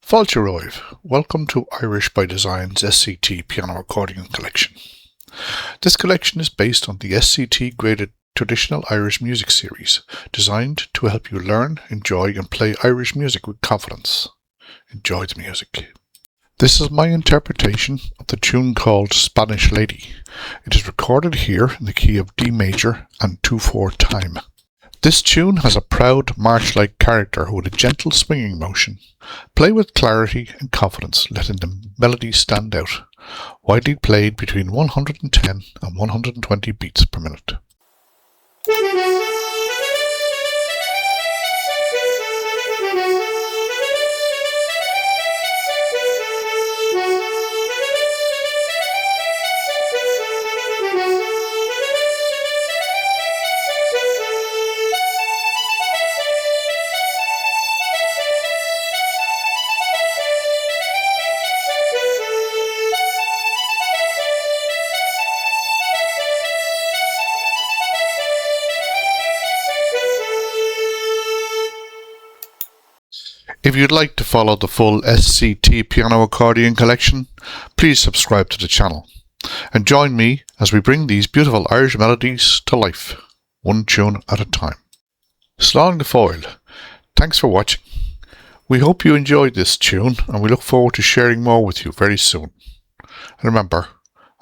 Fáilte welcome to Irish by Design's SCT piano accordion collection. This collection is based on the SCT graded traditional Irish music series, designed to help you learn, enjoy and play Irish music with confidence. Enjoy the music. This is my interpretation of the tune called Spanish Lady. It is recorded here in the key of D major and 2/4 time. This tune has a proud, march-like character with a gentle swinging motion. Play with clarity and confidence, letting the melody stand out. Widely played between 110 and 120 beats per minute. If you'd like to follow the full SCT piano accordion collection, please subscribe to the channel and join me as we bring these beautiful Irish melodies to life, one tune at a time. Slán go fóill. Thanks for watching. We hope you enjoyed this tune and we look forward to sharing more with you very soon. And remember,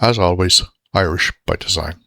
as always, Irish by design.